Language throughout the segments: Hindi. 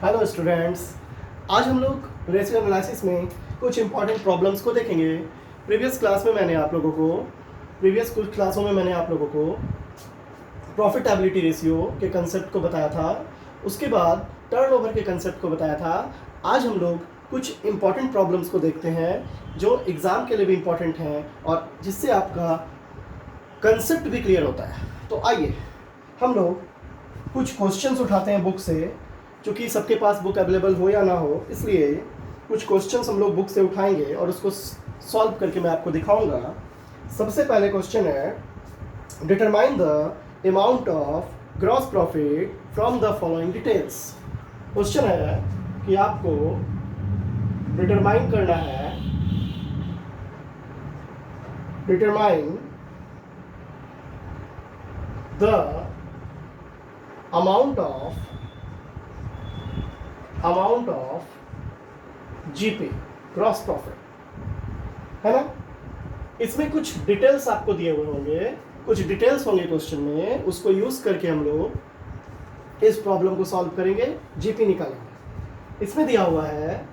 हेलो स्टूडेंट्स, आज हम लोग रेशियो एनालिसिस में कुछ इंपॉर्टेंट प्रॉब्लम्स को देखेंगे। प्रीवियस क्लासों में मैंने आप लोगों को प्रॉफिटेबिलिटी रेशियो के कंसेप्ट को बताया था, उसके बाद टर्नओवर के कंसेप्ट को बताया था। आज हम लोग कुछ इंपॉर्टेंट प्रॉब्लम्स को देखते हैं जो एग्ज़ाम के लिए भी इम्पॉर्टेंट हैं और जिससे आपका कंसेप्ट भी क्लियर होता है। तो आइए हम लोग कुछ क्वेश्चंस उठाते हैं बुक से, क्योंकि सबके पास बुक अवेलेबल हो या ना हो, इसलिए कुछ क्वेश्चंस हम लोग बुक से उठाएंगे और उसको सॉल्व करके मैं आपको दिखाऊंगा। सबसे पहले क्वेश्चन है, determine the amount of gross profit from the following details. Question है कि आपको डिटरमाइन करना है, determine the amount of GP gross profit, है ना। इसमें कुछ डिटेल्स आपको दिए हुए होंगे, कुछ डिटेल्स होंगे क्वेश्चन में, उसको यूज करके हम लोग इस प्रॉब्लम को सॉल्व करेंगे, जीपी निकालेंगे। इसमें दिया हुआ है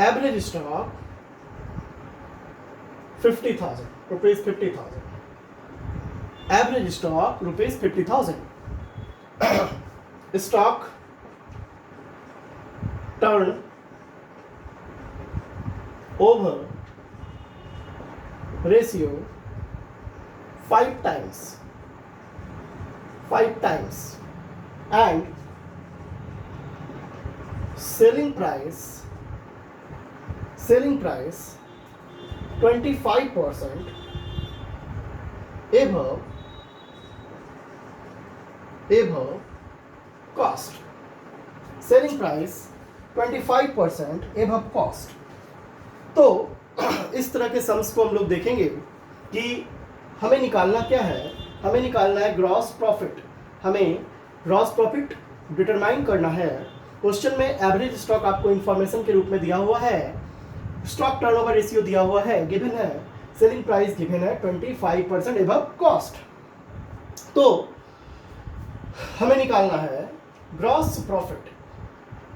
average stock 50,000 rupees, 50,000 average stock rupees 50,000। Stock turnover ratio 5 times and selling price 25% above cost, selling price 25% above cost। तो इस तरह के सम्स को हम लोग देखेंगे कि हमें निकालना क्या है। हमें निकालना है ग्रॉस प्रॉफिट, हमें ग्रॉस प्रॉफिट डिटरमाइन करना है। क्वेश्चन में एवरेज स्टॉक आपको इंफॉर्मेशन के रूप में दिया हुआ है, स्टॉक टर्नओवर रेशियो दिया हुआ है, गिवन है, सेलिंग प्राइस गिवन है 25% एबव कॉस्ट। तो हमें निकालना है ग्रॉस प्रॉफिट,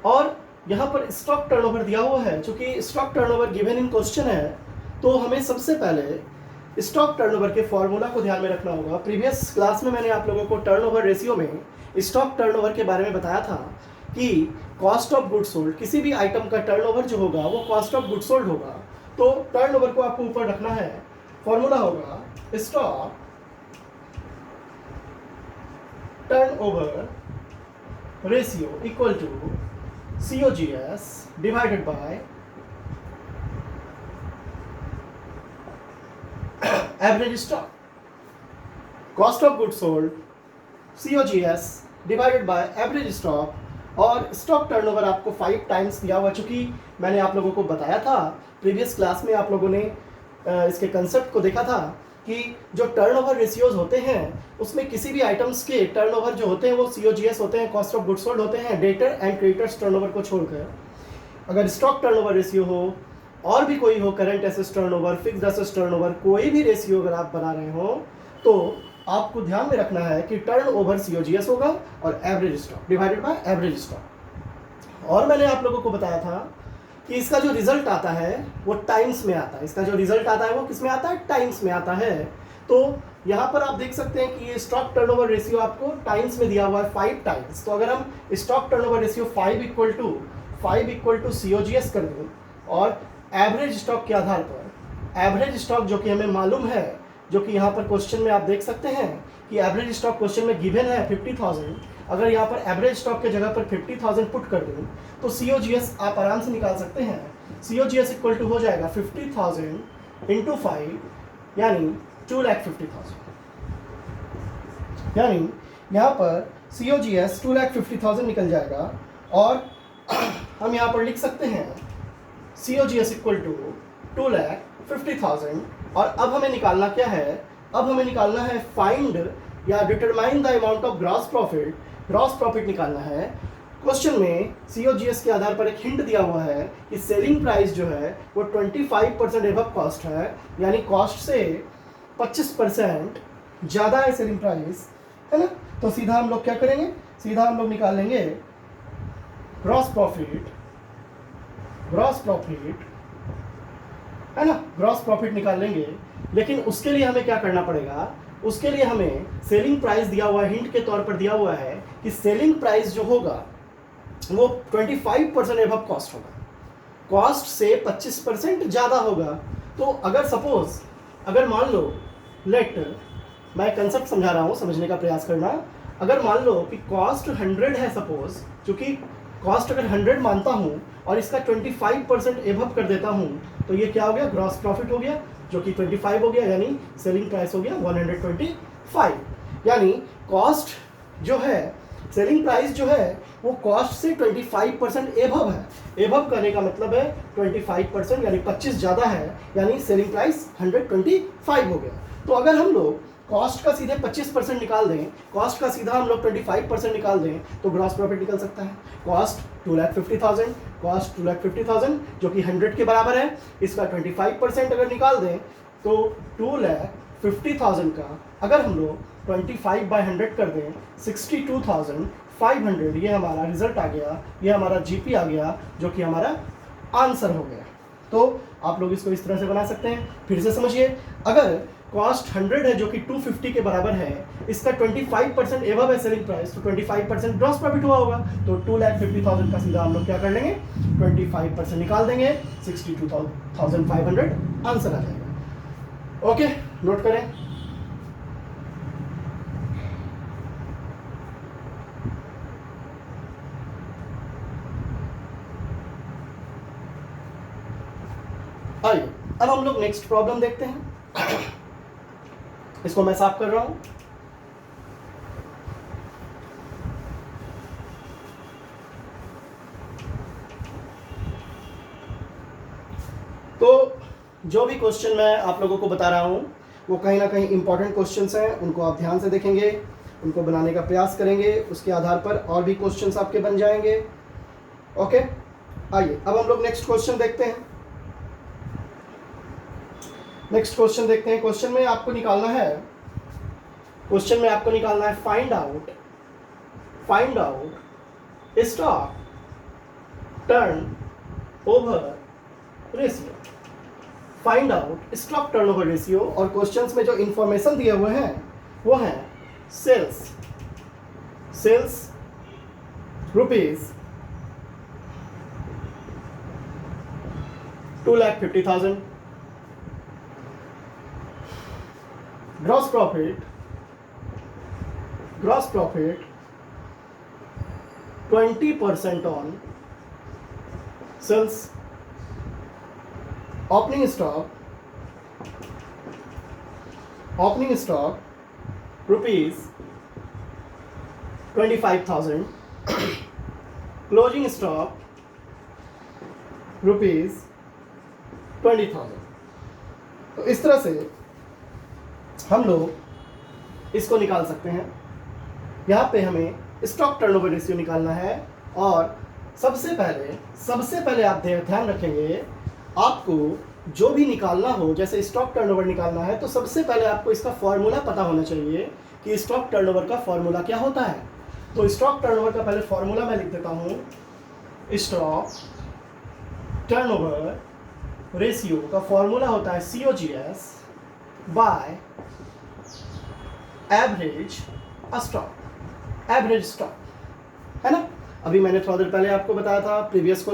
और यहाँ पर स्टॉक टर्नओवर दिया हुआ है। चूंकि stock turnover given in question है, तो हमें सबसे पहले स्टॉक टर्नओवर के फॉर्मूला को ध्यान में रखना होगा। प्रीवियस क्लास में मैंने आप लोगों को टर्नओवर रेशियो में स्टॉक टर्नओवर के बारे में बताया था कि कॉस्ट ऑफ गुड्स सोल्ड, किसी भी आइटम का टर्नओवर जो होगा वो कॉस्ट ऑफ गुड्स सोल्ड होगा। तो टर्नओवर को आपको ऊपर रखना है। फॉर्मूला होगा stock turnover ratio equal to COGS divided by average stock, cost of goods sold COGS divided by average stock। और स्टॉक टर्नओवर आपको 5 टाइम्स दिया हुआ, चूँकि मैंने आप लोगों को बताया था प्रीवियस क्लास में, आप लोगों ने इसके कंसेप्ट को देखा था कि जो टर्नओवर रेशियोज होते हैं उसमें किसी भी आइटम्स के टर्नओवर जो होते हैं वो COGS होते हैं, कॉस्ट ऑफ गुड्स सोल्ड होते हैं, डेटर एंड क्रेडिटर्स टर्नओवर को छोड़कर। अगर स्टॉक टर्नओवर रेशियो हो और भी कोई हो, current assets turnover, fixed assets turnover, कोई भी रेशियो अगर आप बना रहे हो, तो आपको ध्यान में रखना है कि टर्नओवर COGS होगा और average stock divided by average stock. और मैंने आप लोगों को बताया था कि इसका जो रिजल्ट आता है वो टाइम्स में आता है। इसका जो रिजल्ट आता है वो किस में आता है? टाइम्स में आता है। तो यहाँ पर आप देख सकते हैं कि ये स्टॉक टर्नओवर रेशियो आपको टाइम्स में दिया हुआ है 5 टाइम्स। तो अगर हम stock turnover ratio 5 equal to COGS कर दें और एवरेज स्टॉक के आधार पर, एवरेज स्टॉक जो कि हमें मालूम है, जो कि यहाँ पर क्वेश्चन में आप देख सकते हैं कि एवरेज स्टॉक क्वेश्चन में गिवन है 50,000। अगर यहाँ पर एवरेज स्टॉक के जगह पर 50,000 पुट कर दूँ तो COGS आप आराम से निकाल सकते हैं। COGS इक्वल टू हो जाएगा 50,000 इंटू 5 यानी 2,50,000। यानी यहाँ पर COGS 2,50,000 निकल जाएगा। और हम यहाँ पर लिख सकते हैं COGS इक्वल टू 2,50,000। और अब हमें निकालना क्या है? अब हमें निकालना है फाइंड या determine the amount of gross profit. Gross profit निकालना है। क्वेश्चन में COGS के आधार पर एक हिंट दिया हुआ है कि सेलिंग प्राइस जो है वो 25% एबव कॉस्ट है, यानी कॉस्ट से 25% ज़्यादा है सेलिंग प्राइस, है ना। तो सीधा हम लोग क्या करेंगे, सीधा हम लोग निकाल लेंगे ग्रॉस प्रॉफिट है ना, ग्रॉस प्रॉफिट निकाल लेंगे। लेकिन उसके लिए हमें क्या करना पड़ेगा, उसके लिए हमें सेलिंग प्राइस दिया हुआ है, हिंट के तौर पर दिया हुआ है कि सेलिंग प्राइस जो होगा वो 25% एबव कॉस्ट होगा, कॉस्ट से 25% ज़्यादा होगा। तो अगर सपोज, अगर मान लो, मैं कंसेप्ट समझा रहा हूँ, समझने का प्रयास करना। अगर मान लो कि कॉस्ट 100 है सपोज, क्योंकि कॉस्ट अगर 100 मानता हूँ और इसका 25% एबव कर देता हूँ, तो ये क्या हो गया, ग्रॉस प्रॉफिट हो गया, जो कि 25 हो गया, यानी सेलिंग प्राइस हो गया 125। यानी कॉस्ट जो है, सेलिंग प्राइस जो है वो कॉस्ट से 25% एबव है। एबव करने का मतलब है 25%, यानी 25 ज़्यादा है, यानी सेलिंग प्राइस 125 हो गया। तो अगर हम लोग कॉस्ट का सीधे 25% निकाल दें, कॉस्ट का सीधा हम लोग 25% निकाल दें, तो ग्रॉस प्रॉफिट निकल सकता है। कॉस्ट 2,50,000, कॉस्ट 2,50,000 जो कि 100 के बराबर है, इसका 25% अगर निकाल दें तो 2,50,000 का अगर हम लोग 25/100 कर दें, 62,500, ये हमारा रिजल्ट आ गया, ये हमारा जीपी आ गया, जो कि हमारा आंसर हो गया। तो आप लोग इसको इस तरह से बना सकते हैं। फिर से समझिए, अगर कॉस्ट 100 है जो कि 250 के बराबर है, इसका 25% एबव है सेलिंग प्राइस, तो 25% ग्रॉस प्रॉफिट हुआ होगा। तो 2,50,000 का सीधा हम लोग क्या कर लेंगे, 25% निकाल देंगे, 62,500 आंसर आ जाएगा। ओके, नोट करें। आइए अब हम लोग नेक्स्ट प्रॉब्लम देखते हैं। इसको मैं साफ कर रहा हूं। तो जो भी क्वेश्चन मैं आप लोगों को बता रहा हूं वो कहीं ना कहीं इंपॉर्टेंट क्वेश्चंस हैं, उनको आप ध्यान से देखेंगे, उनको बनाने का प्रयास करेंगे, उसके आधार पर और भी क्वेश्चंस आपके बन जाएंगे। ओके, आइए अब हम लोग नेक्स्ट क्वेश्चन देखते हैं। नेक्स्ट क्वेश्चन देखते हैं। क्वेश्चन में आपको निकालना है, find out stock turnover ratio. Find out stock turnover ratio, और क्वेश्चंस में जो इंफॉर्मेशन दिए हुए हैं वो हैं sales rupees 2,50,000, gross profit 20% on sales, opening stock rupees 25,000, closing stock rupees 20,000। तो इस तरह से हम लोग इसको निकाल सकते हैं। यहाँ पे हमें स्टॉक टर्नओवर रेशियो निकालना है, और सबसे पहले आप ध्यान रखेंगे, आपको जो भी निकालना हो, जैसे स्टॉक टर्नओवर निकालना है तो सबसे पहले आपको इसका फॉर्मूला पता होना चाहिए कि स्टॉक टर्नओवर का फॉर्मूला क्या होता है। तो स्टॉक टर्नओवर का पहले फॉर्मूला मैं लिख देता हूँ। स्टॉक टर्नओवर रेशियो का फॉर्मूला होता है COGS बाय एवरेज स्टॉक, है ना। अभी मैंने थोड़ा देर पहले आपको बताया था, प्रीवियस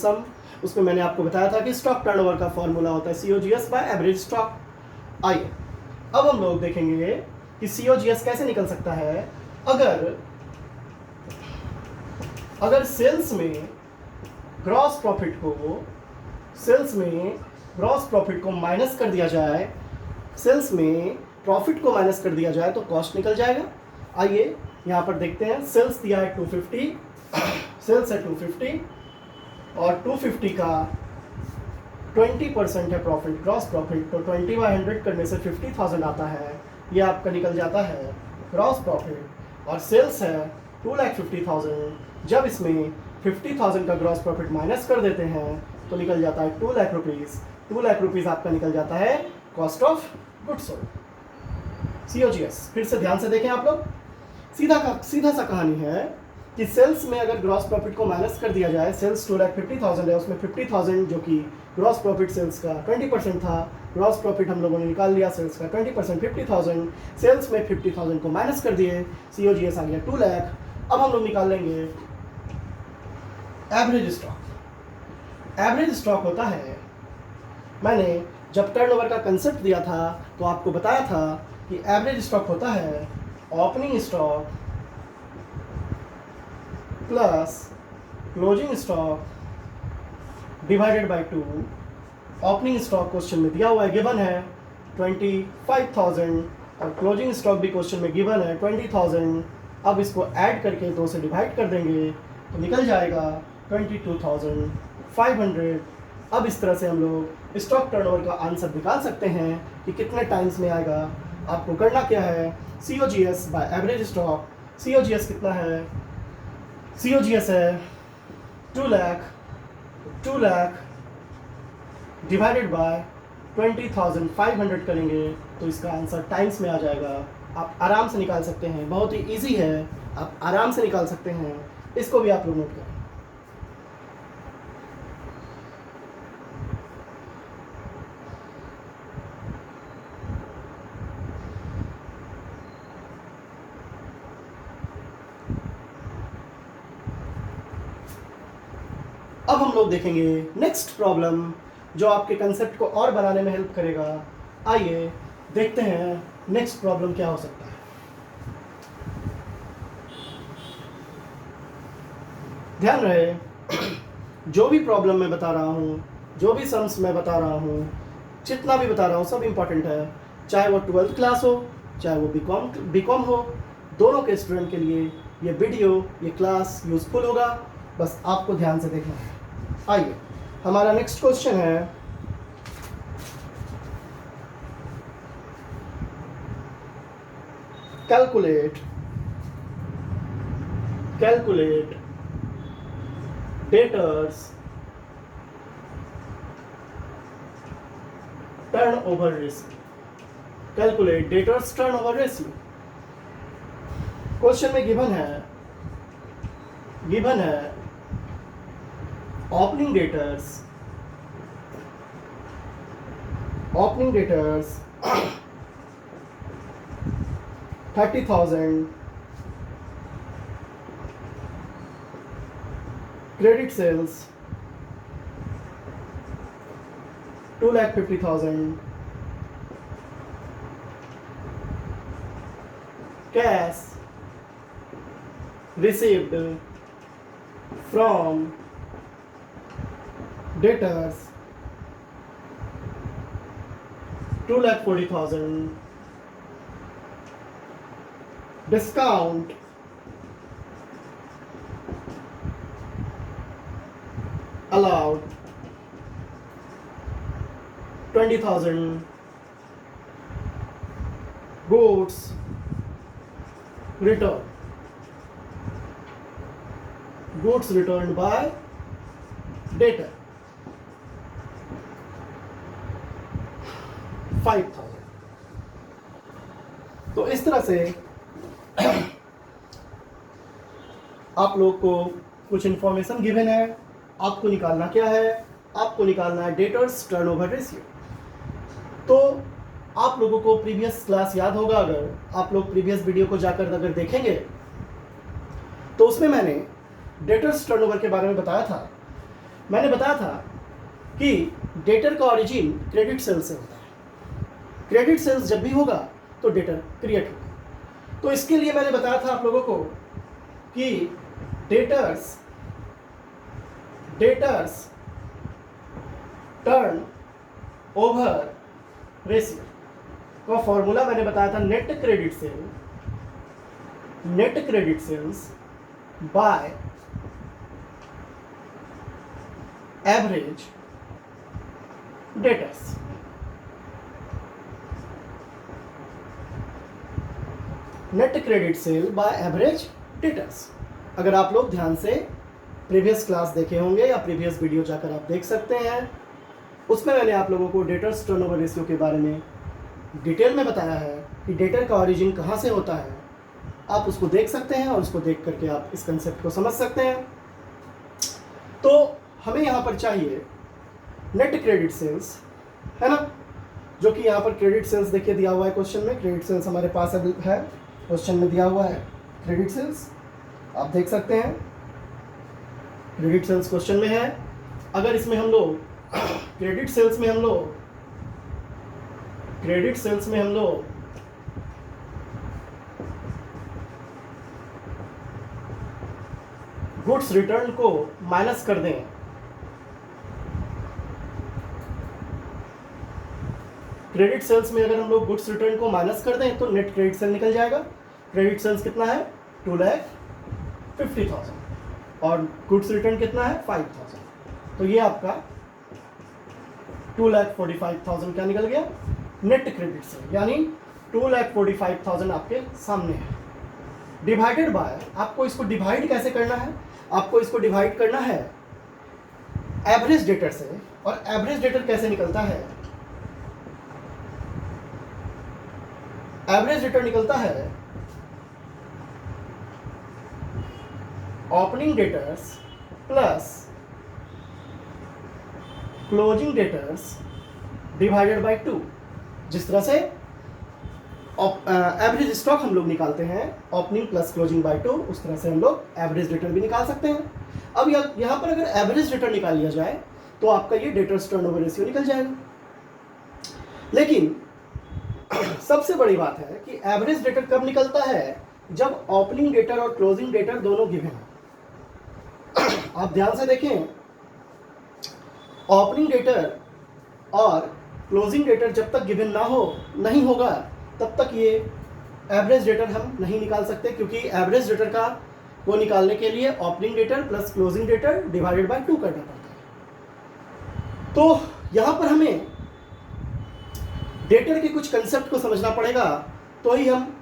सम, उसमें मैंने आपको बताया था कि स्टॉक टर्नओवर का फॉर्मूला होता है COGS बाय एवरेज स्टॉक। आइए अब हम लोग देखेंगे कि COGS कैसे निकल सकता है। अगर सेल्स में ग्रॉस प्रॉफिट को माइनस कर दिया जाए, सेल्स में प्रॉफिट को माइनस कर दिया जाए तो कॉस्ट निकल जाएगा। आइए यहाँ पर देखते हैं, सेल्स दिया है 250, सेल्स है 250 और 250 का 20% है प्रॉफिट, ग्रॉस प्रॉफिट, तो 20/100 करने से 50,000 आता है, ये आपका निकल जाता है ग्रॉस प्रॉफिट। और सेल्स है 2,50,000, जब इसमें 50,000 का ग्रॉस प्रॉफिट माइनस कर देते हैं तो निकल जाता है 2 लाख रुपीज़। 2 लाख रुपीज़ आपका निकल जाता है cost of goods sold, COGS। फिर से ध्यान से देखें आप लोग, सीधा सा कहानी है कि सेल्स में अगर ग्रॉस प्रॉफिट को माइनस कर दिया जाए, सेल्स 2,50,000 है, उसमें 50,000 जो कि ग्रॉस प्रॉफिट सेल्स का 20% था, ग्रॉस प्रॉफिट हम लोगों ने निकाल लिया सेल्स का 20%, 50,000, सेल्स में 50,000 को माइनस कर दिए, COGS आ गया 2 लाख। अब हम लोग निकाल लेंगे एवरेज स्टॉक। एवरेज स्टॉक होता है, मैंने जब टर्नओवर का कंसेप्ट दिया था तो आपको बताया था कि एवरेज स्टॉक होता है opening stock plus closing stock divided by 2। Opening stock question में दिया हुआ है, गिवन है 25,000 और क्लोजिंग स्टॉक भी क्वेश्चन में गिवन है 20,000। अब इसको ऐड करके 2 से डिवाइड कर देंगे तो निकल जाएगा 22,500। अब इस तरह से हम लोग स्टॉक टर्नओवर का आंसर निकाल सकते हैं कि कितने टाइम्स में आएगा। आपको करना क्या है, COGS by average stock. COGS कितना है, COGS है 2 लाख डिवाइडेड बाय 20,500 करेंगे तो इसका आंसर टाइम्स में आ जाएगा। आप आराम से निकाल सकते हैं, बहुत ही इजी है, आप आराम से निकाल सकते हैं। इसको भी आप लोग नोट करें। अब हम लोग देखेंगे नेक्स्ट प्रॉब्लम जो आपके कंसेप्ट को और बनाने में हेल्प करेगा। आइए देखते हैं नेक्स्ट प्रॉब्लम क्या हो सकता है। ध्यान रहे, जो भी प्रॉब्लम मैं बता रहा हूँ, जो भी सम्स मैं बता रहा हूँ, जितना भी बता रहा हूँ सब इम्पॉर्टेंट है, चाहे वो 12th क्लास हो, चाहे वो बीकॉम हो, दोनों के स्टूडेंट के लिए ये वीडियो, ये क्लास यूजफुल होगा। बस आपको ध्यान से देखना है। आइए, हमारा नेक्स्ट क्वेश्चन है, calculate debtors turnover ratio. Calculate debtors turnover ratio. Question में गिवन है opening debtors 30,000, credit sales 2,50,000, cash received from debtors 2,40,000, discount allowed 20,000, goods returned by debtor 5,000। तो इस तरह से आप लोग को कुछ इंफॉर्मेशन गिवन है, आपको निकालना क्या है, आपको निकालना है डेटर्स टर्नओवर रेशियो। तो आप लोगों को प्रीवियस क्लास याद होगा, अगर आप लोग प्रीवियस वीडियो को जाकर अगर देखेंगे तो उसमें मैंने डेटर्स टर्नओवर के बारे में बताया था। मैंने बताया था कि डेटर का ओरिजिन क्रेडिट सेल्स से होता है। क्रेडिट सेल्स जब भी होगा तो डेटर क्रिएट होगा। तो इसके लिए मैंने बताया था आप लोगों को कि डेटर्स टर्न ओवर रेशियो का फॉर्मूला मैंने बताया था, net credit sales by average debtors. Net credit sale by average debtors. अगर आप लोग ध्यान से प्रीवियस क्लास देखे होंगे या प्रीवियस वीडियो जाकर आप देख सकते हैं, उसमें मैंने आप लोगों को डेटर्स टर्नओवर रेशियो के बारे में डिटेल में बताया है कि डेटर का ओरिजिन कहाँ से होता है आप उसको देख सकते हैं और उसको देख करके आप इस कंसेप्ट को समझ सकते हैं। तो हमें यहाँ पर चाहिए नेट क्रेडिट सेल्स, है ना, जो कि यहाँ पर क्रेडिट सेल्स देखिए दिया हुआ है क्वेश्चन में। क्रेडिट सेल्स हमारे पास है, क्वेश्चन में दिया हुआ है क्रेडिट सेल्स, आप देख सकते हैं क्रेडिट सेल्स क्वेश्चन में है। अगर इसमें हम लोग क्रेडिट सेल्स में हम लोग गुड्स रिटर्न को माइनस कर दें, क्रेडिट सेल्स में अगर हम लोग गुड्स रिटर्न को माइनस कर दें तो नेट क्रेडिट सेल निकल जाएगा। क्रेडिट सेल्स कितना है 2,50,000 और गुड्स रिटर्न कितना है 5,000, तो ये आपका 2,45,000 क्या निकल गया नेट क्रेडिट सेल, यानी 2,45,000 आपके सामने है। डिवाइडेड बाय, आपको इसको डिवाइड कैसे करना है, आपको इसको डिवाइड करना है एवरेज डेटर से, और एवरेज डेटर कैसे निकलता है, एवरेज डेटर निकलता है opening debtors plus closing debtors divided bye 2। जिस तरह से एवरेज स्टॉक हम लोग निकालते हैं ओपनिंग प्लस क्लोजिंग बाय 2, उस तरह से हम लोग एवरेज डेटर भी निकाल सकते हैं। अब यहाँ पर अगर एवरेज डेटर निकाल लिया जाए तो आपका ये डेटर्स टर्नओवर रेशियो निकल जाएगा। लेकिन सबसे बड़ी बात है कि एवरेज डेटर कब निकलता है, जब ओपनिंग डेटर और क्लोजिंग डेटर दोनों गिवन हो। आप ध्यान से देखें, ओपनिंग डेटर और क्लोजिंग डेटर जब तक गिवन नहीं होगा तब तक ये एवरेज डेटर हम नहीं निकाल सकते, क्योंकि एवरेज डेटर का वो निकालने के लिए opening debtor plus closing debtor divided by 2 करना पड़ता है। तो यहाँ पर हमें डेटर के कुछ कंसेप्ट को समझना पड़ेगा, तो ही हम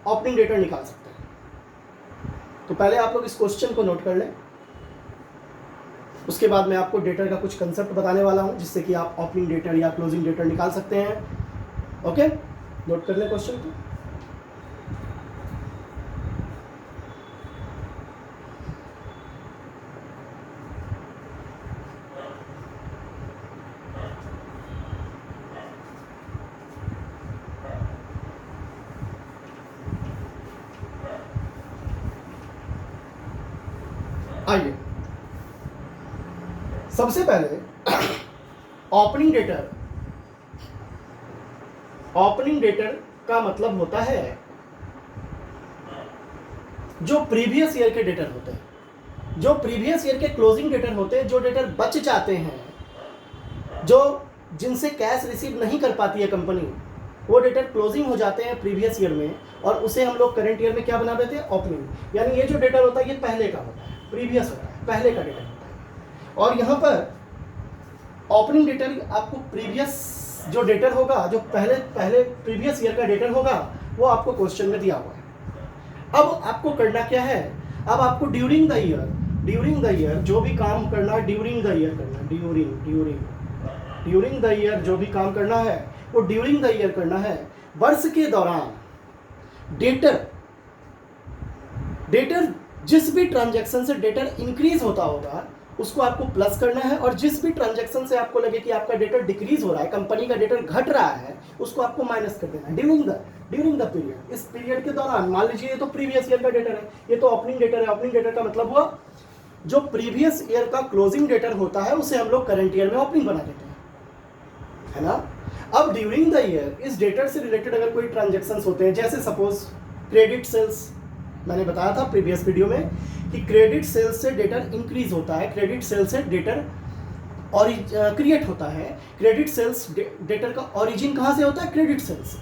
ओपनिंग डेटर निकाल सकते हैं। तो पहले आप लोग इस क्वेश्चन को नोट कर लें, उसके बाद मैं आपको डेटर का कुछ कंसेप्ट बताने वाला हूं जिससे कि आप ओपनिंग डेटर या क्लोजिंग डेटर निकाल सकते हैं। ओके, नोट कर लें क्वेश्चन को। आइए, सबसे पहले ओपनिंग डेटर का मतलब होता है जो प्रीवियस ईयर के डेटर होते हैं, जो प्रीवियस ईयर के क्लोजिंग डेटर होते हैं, जो डेटर बच जाते हैं, जो जिनसे कैश रिसीव नहीं कर पाती है कंपनी, वो डेटर क्लोजिंग हो जाते हैं प्रीवियस ईयर में, और उसे हम लोग करंट ईयर में क्या बना देते हैं ओपनिंग। यानी ये जो डेटर होता है ये पहले का होता है, प्रीवियस होता है, पहले का डेटर होता है। और यहाँ पर ओपनिंग डेटर आपको प्रीवियस जो डेटर होगा, जो पहले प्रीवियस ईयर का डेटर होगा, वो आपको क्वेश्चन में दिया हुआ है। अब आपको करना क्या है, अब आपको ड्यूरिंग द ईयर जो भी काम करना है, ड्यूरिंग द ईयर करना है, ड्यूरिंग द ईयर जो भी काम करना है वो ड्यूरिंग द ईयर करना है। वर्ष के दौरान डेटर जिस भी ट्रांजैक्शन से डेटर इंक्रीज होता होगा उसको आपको प्लस करना है, और जिस भी ट्रांजैक्शन से आपको लगे कि आपका डेटर डिक्रीज हो रहा है, कंपनी का डेटर घट रहा है, उसको आपको माइनस कर देना है ड्यूरिंग द पीरियड। इस पीरियड के दौरान, मान लीजिए ये तो प्रीवियस ईयर का डेटर है, ये तो ओपनिंग डेटर है। ओपनिंग डेटर का मतलब हुआ जो प्रीवियस ईयर का क्लोजिंग डेटर होता है उसे हम लोग करंट ईयर में ओपनिंग बना देते हैं, है ना। अब ड्यूरिंग द ईयर इस डेटर से रिलेटेड अगर कोई ट्रांजैक्शंस होते हैं, जैसे सपोज क्रेडिट सेल्स, मैंने बताया था प्रीवियस वीडियो में कि क्रेडिट सेल्स से डेटर इंक्रीज होता है, क्रेडिट सेल्स से डेटर और क्रिएट होता है। क्रेडिट सेल्स डेटर का ओरिजिन कहाँ से होता है, क्रेडिट सेल्स,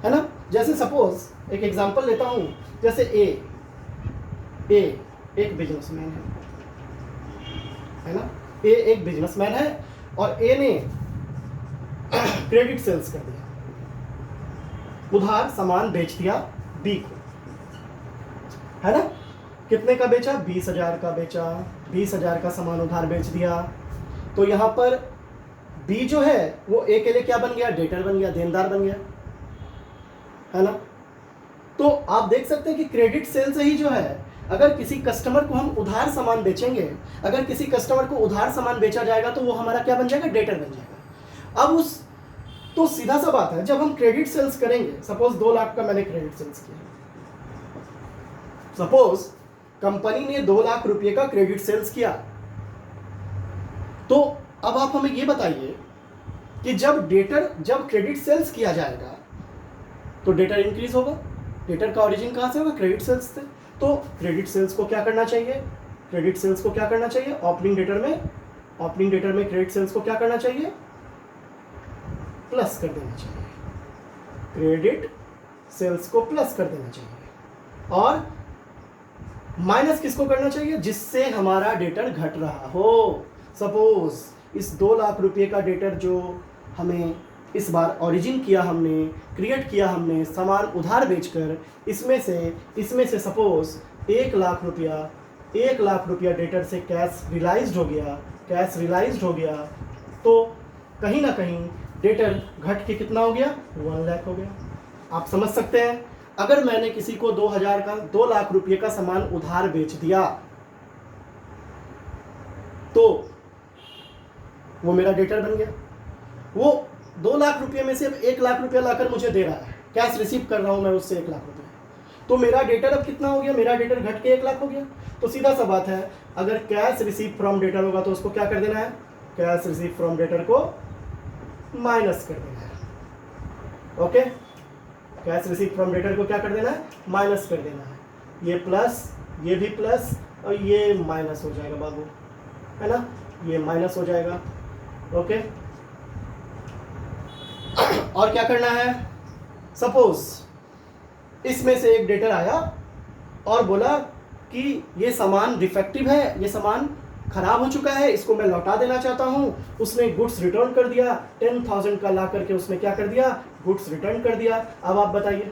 है ना। जैसे सपोज एक एग्जांपल लेता हूँ, जैसे ए एक बिजनेसमैन है ना, ए एक बिजनेसमैन है और ए ने क्रेडिट सेल्स कर दिया, उधार सामान बेच दिया बी को, है ना। कितने का बेचा, 20,000 का बेचा, 20,000 का सामान उधार बेच दिया। तो यहाँ पर बी जो है वो ए के लिए क्या बन गया, डेटर बन गया, देनदार बन गया, है ना। तो तो आप देख सकते हैं कि क्रेडिट सेल से ही जो है, अगर किसी कस्टमर को हम उधार सामान बेचेंगे, अगर किसी कस्टमर को उधार सामान बेचा जाएगा तो वो हमारा क्या बन जाएगा, डेटर बन जाएगा। अब उस तो सीधा सा बात है, जब हम क्रेडिट सेल्स करेंगे, सपोज 2 लाख का मैंने क्रेडिट सेल्स किया, सपोज कंपनी ने 2 लाख रुपए का क्रेडिट सेल्स किया, तो अब आप हमें ये बताइए कि जब क्रेडिट सेल्स किया जाएगा तो डेटर इंक्रीज होगा। डेटर का ओरिजिन कहां से होगा, क्रेडिट सेल्स से। तो क्रेडिट सेल्स को क्या करना चाहिए, क्रेडिट सेल्स को क्या करना चाहिए, ओपनिंग डेटर में क्रेडिट सेल्स को क्या करना चाहिए, प्लस कर देना चाहिए, क्रेडिट सेल्स को प्लस कर देना चाहिए, और माइनस किसको करना चाहिए, जिससे हमारा डेटर घट रहा हो। सपोज इस 2 लाख रुपए का डेटर जो हमें इस बार ओरिजिन किया, हमने क्रिएट किया, हमने सामान उधार बेचकर, इसमें से सपोज 1 लाख रुपया डेटर से कैश रियलाइज्ड हो गया, तो कहीं ना कहीं डेटर घट के कितना हो गया, 1 लाख हो गया। आप समझ सकते हैं, अगर मैंने किसी को 2 लाख रुपए का सामान उधार बेच दिया तो वो मेरा डेटर बन गया। वो 2 लाख रुपए में से 1 लाख रुपया लाकर मुझे दे रहा है, कैश रिसीव कर रहा हूं मैं उससे 1 लाख रुपए, तो मेरा डेटर अब कितना हो गया, मेरा डेटर घट के 1 लाख हो गया। तो सीधा सा बात है, अगर कैश रिसीव फ्रॉम डेटर होगा तो उसको क्या कर देना है, कैश रिसीव फ्रॉम डेटर को माइनस कर देना है। Okay, cash receive from debtor को क्या कर देना है, माइनस कर देना है। ये प्लस, ये भी प्लस, और ये माइनस हो जाएगा बाबू, है ना, ये माइनस हो जाएगा। ओके, और क्या करना है, सपोज इसमें से एक डेटर आया और बोला कि ये सामान डिफेक्टिव है, ये सामान खराब हो चुका है, इसको मैं लौटा देना चाहता हूं। उसने गुड्स रिटर्न कर दिया, 10,000 का ला करके उसने क्या कर दिया, गुड्स रिटर्न कर दिया। अब आप बताइए,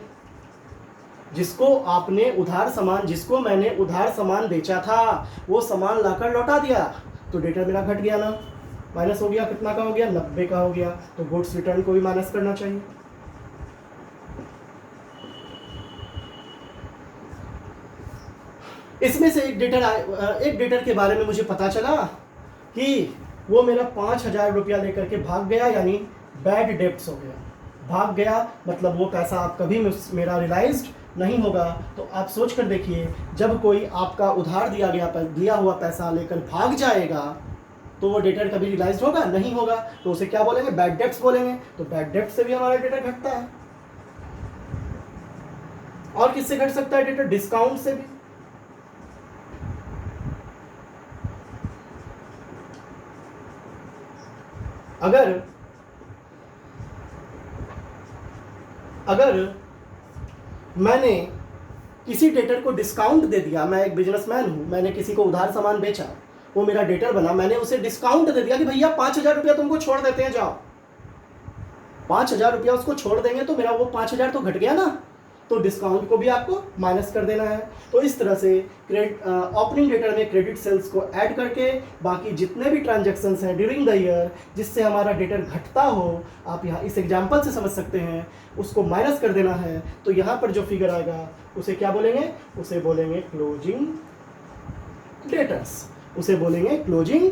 जिसको मैंने उधार सामान बेचा था वो सामान लाकर लौटा दिया, तो डेटर मेरा घट गया ना, माइनस हो गया, कितना का हो गया, 90 का हो गया। तो गुड्स रिटर्न को भी माइनस करना चाहिए। इसमें से एक डेटर के बारे में मुझे पता चला कि वो मेरा 5,000 रुपया लेकर के भाग गया, यानी बैड डेब्ट्स हो गया। भाग गया मतलब वो पैसा आप कभी मेरा रियलाइज्ड नहीं होगा। तो आप सोच कर देखिए, जब कोई आपका उधार दिया हुआ पैसा लेकर भाग जाएगा तो वो डेटर कभी रियलाइज्ड होगा, नहीं होगा। तो उसे क्या बोलेंगे, बैड डेब्ट्स बोलेंगे। तो बैड डेब्ट से भी हमारा डेटर घटता है। और किससे घट सकता है डेटर, डिस्काउंट से भी। अगर मैंने किसी डेटर को डिस्काउंट दे दिया, मैं एक बिजनेसमैन हूं, मैंने किसी को उधार सामान बेचा, वो मेरा डेटर बना, मैंने उसे डिस्काउंट दे दिया कि भैया 5,000 रुपया तुमको छोड़ देते हैं, जाओ। 5,000 रुपया उसको छोड़ देंगे तो मेरा वो 5,000 तो घट गया ना, तो डिस्काउंट को भी आपको माइनस कर देना है। तो इस तरह से ओपनिंग डेटर में क्रेडिट सेल्स को ऐड करके बाकी जितने भी ट्रांजैक्शंस हैं ड्यूरिंग द ईयर जिससे हमारा डेटर घटता हो, आप यहाँ इस एग्जांपल से समझ सकते हैं, उसको माइनस कर देना है। तो यहाँ पर जो फिगर आएगा उसे क्या बोलेंगे, उसे बोलेंगे क्लोजिंग डेटर्स, उसे बोलेंगे क्लोजिंग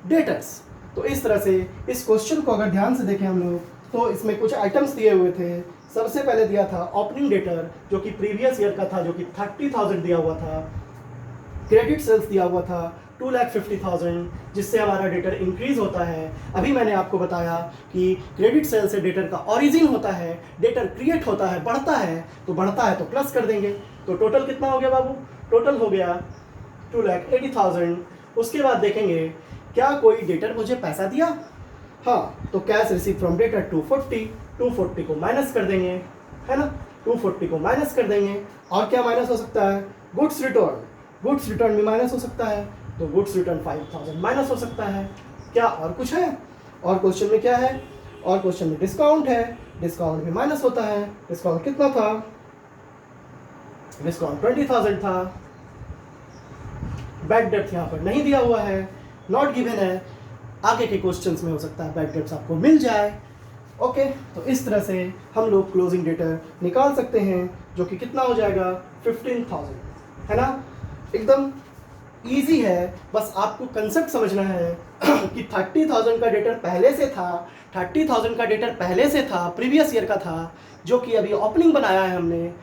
डेटर्स। तो इस तरह से इस क्वेश्चन को अगर ध्यान से देखें हम लोग, तो इसमें कुछ आइटम्स दिए हुए थे। सबसे पहले दिया था ओपनिंग डेटर जो कि प्रीवियस ईयर का था, जो कि 30,000 दिया हुआ था। क्रेडिट सेल्स दिया हुआ था 2,50,000, जिससे हमारा डेटर इंक्रीज होता है। अभी मैंने आपको बताया कि क्रेडिट सेल से डेटर का ओरिजिन होता है, डेटर क्रिएट होता है, बढ़ता है, तो बढ़ता है तो प्लस कर देंगे। तो टोटल कितना हो गया बाबू, टोटल हो गया 2,80,000। उसके बाद देखेंगे क्या कोई डेटर मुझे पैसा दिया, हाँ, तो कैश रिसीव फ्रॉम डेटर 240 को माइनस कर देंगे, है ना, 240 को माइनस कर देंगे। और क्या माइनस हो सकता है, गुड्स रिटर्न भी माइनस हो सकता है, तो गुड्स रिटर्न 5,000 माइनस हो सकता है। क्या और कुछ है, और क्वेश्चन में क्या है, और क्वेश्चन में डिस्काउंट है, डिस्काउंट भी माइनस होता है। डिस्काउंट कितना था, डिस्काउंट 20,000 था। बैड डेब्ट यहाँ पर नहीं दिया हुआ है, नॉट गिवन है। आगे के क्वेश्चंस में हो सकता है बैड डेब्ट्स आपको मिल जाए। ओके, तो इस तरह से हम लोग क्लोजिंग डेटर निकाल सकते हैं। जो कि कितना हो जाएगा 15,000, है ना। एकदम ईजी है, बस आपको कंसेप्ट समझना है कि 30,000 का डेटर पहले से था, 30,000 का डेटर पहले से था, प्रीवियस ईयर का था, जो कि अभी ओपनिंग बनाया है हमने।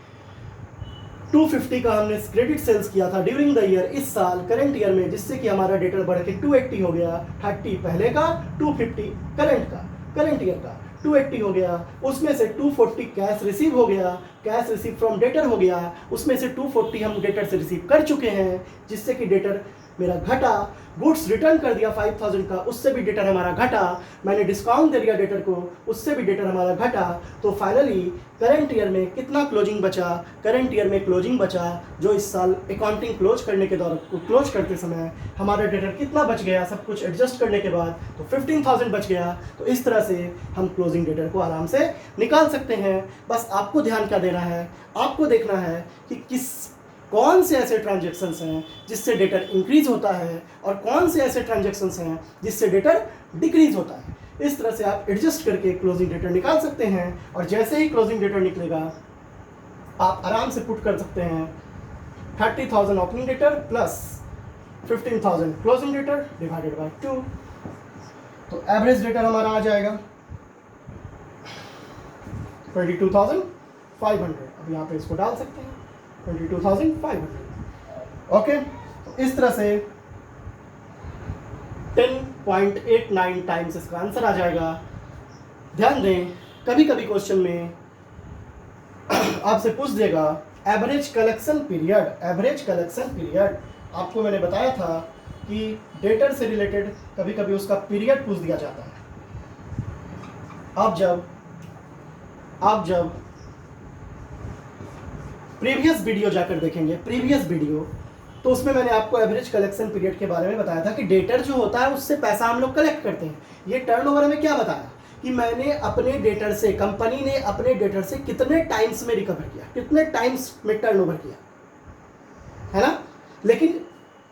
250 का हमने क्रेडिट सेल्स किया था ड्यूरिंग द ईयर, इस साल करंट ईयर में, जिससे कि हमारा डेटर बढ़ के 280 हो गया। 30 पहले का, 250 करंट ईयर का 280 हो गया। उसमें से 240 कैश रिसीव हो गया, कैश रिसीव फ्रॉम डेटर हो गया। उसमें से 240 हम डेटर से रिसीव कर चुके हैं, जिससे कि डेटर मेरा घटा। गुड्स रिटर्न कर दिया 5,000 का, उससे भी डेटर हमारा घटा। मैंने डिस्काउंट दे दिया डेटर को, उससे भी डेटर हमारा घटा। तो फाइनली करंट ईयर में कितना क्लोजिंग बचा? करंट ईयर में क्लोजिंग बचा, जो इस साल अकाउंटिंग क्लोज करने के दौरान क्लोज करते समय हमारा डेटर कितना बच गया, सब कुछ एडजस्ट करने के बाद तो 15,000 बच गया। तो इस तरह से हम क्लोजिंग डेटर को आराम से निकाल सकते हैं। बस आपको ध्यान क्या देना है, आपको देखना है कि कौन से ऐसे ट्रांजैक्शंस हैं जिससे डेटर इंक्रीज होता है और कौन से ऐसे ट्रांजैक्शंस हैं जिससे डेटर डिक्रीज होता है। इस तरह से आप एडजस्ट करके क्लोजिंग डेटर निकाल सकते हैं, और जैसे ही क्लोजिंग डेटर निकलेगा आप आराम से पुट कर सकते हैं 30,000 opening debtor plus 15,000 closing debtor divided by 2। तो एवरेज डेटर हमारा आ जाएगा 22,500। अब यहाँ पे इसको डाल सकते हैं 22,500। ओके, तो इस तरह से 10.89 टाइम्स इसका आंसर आ जाएगा। ध्यान दें, कभी कभी क्वेश्चन में आपसे पूछ देगा average collection period. Average collection period आपको मैंने बताया था कि डेटर से रिलेटेड कभी कभी उसका पीरियड पूछ दिया जाता है। आप जब प्रीवियस वीडियो जाकर देखेंगे, प्रीवियस वीडियो, तो उसमें मैंने आपको एवरेज कलेक्शन पीरियड के बारे में बताया था कि डेटर जो होता है उससे पैसा हम लोग कलेक्ट करते हैं। ये टर्नओवर में क्या बताया कि मैंने अपने डेटर से, कंपनी ने अपने डेटर से कितने टाइम्स में रिकवर किया, कितने टाइम्स में टर्नओवर किया, है ना। लेकिन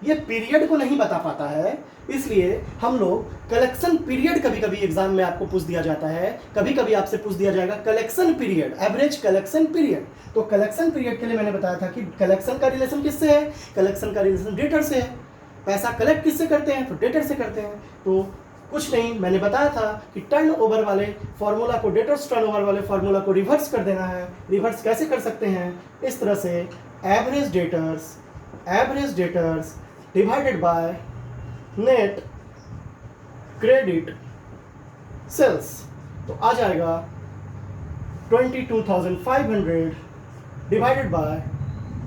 ये पीरियड को नहीं बता पाता है, इसलिए हम लोग कलेक्शन पीरियड कभी कभी एग्जाम में आपको पूछ दिया जाता है। कभी कभी आपसे पूछ दिया जाएगा collection period, average collection period. तो कलेक्शन पीरियड के लिए मैंने बताया था कि कलेक्शन का रिलेशन किससे है? कलेक्शन का रिलेशन डेटर से है। पैसा कलेक्ट किससे करते हैं? तो डेटर से करते हैं। तो कुछ नहीं, मैंने बताया था कि टर्नओवर वाले फॉर्मूला को, डेटर्स टर्नओवर वाले फॉर्मूला को रिवर्स कर देना है। रिवर्स कैसे कर सकते हैं? इस तरह से average debtors divided by net credit sales, तो आ जाएगा 22,500 डिवाइडेड बाय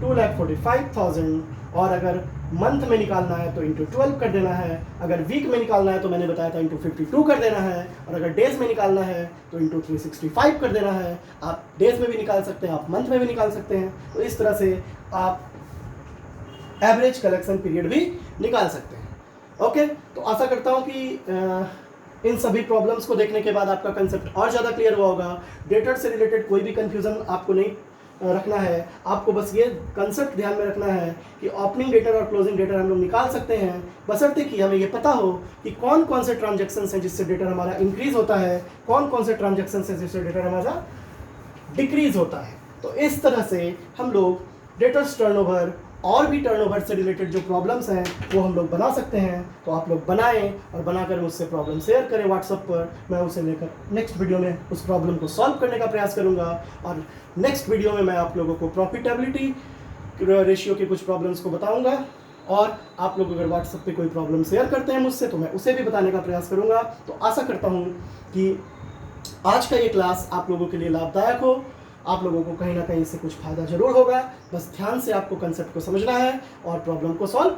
2,45,000। और अगर मंथ में निकालना है तो इंटू 12 कर देना है, अगर वीक में निकालना है तो मैंने बताया था इंटू 52 कर देना है, और अगर डेज में निकालना है तो इंटू 365 कर देना है। आप डेज में भी निकाल सकते हैं, आप मंथ में भी निकाल सकते हैं। तो इस तरह से आप एवरेज कलेक्शन पीरियड भी निकाल सकते हैं। ओके, तो आशा करता हूँ कि इन सभी प्रॉब्लम्स को देखने के बाद आपका कंसेप्ट और ज़्यादा क्लियर हुआ होगा। डेटर से रिलेटेड कोई भी कंफ्यूजन आपको नहीं रखना है। आपको बस ये कंसेप्ट ध्यान में रखना है कि ओपनिंग डेटर और क्लोजिंग डेटर हम लोग निकाल सकते हैं, बशर्ते कि हमें ये पता हो कि कौन कौन से ट्रांजैक्शंस हैं जिससे डेटर हमारा इंक्रीज होता है, कौन कौन से ट्रांजैक्शंस हैं जिससे डेटर हमारा डिक्रीज होता है। तो इस तरह से हम लोग डेटर्स टर्नओवर और भी टर्नओवर से रिलेटेड जो प्रॉब्लम्स हैं वो हम लोग बना सकते हैं। तो आप लोग बनाएं और बनाकर मुझसे प्रॉब्लम शेयर करें व्हाट्सएप पर। मैं उसे लेकर नेक्स्ट वीडियो में उस प्रॉब्लम को सॉल्व करने का प्रयास करूंगा, और नेक्स्ट वीडियो में मैं आप लोगों को प्रॉफिटेबिलिटी रेशियो की कुछ प्रॉब्लम्स को बताऊंगा। और आप लोग अगर व्हाट्सएप पे कोई प्रॉब्लम शेयर करते हैं मुझसे तो मैं उसे भी बताने का प्रयास करूंगा। तो आशा करता हूँ कि आज का ये क्लास आप लोगों के लिए लाभदायक हो, आप लोगों को कहीं ना कहीं से कुछ फायदा जरूर होगा। बस ध्यान से आपको कंसेप्ट को समझना है और प्रॉब्लम को सॉल्व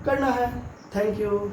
करना है। Thank you.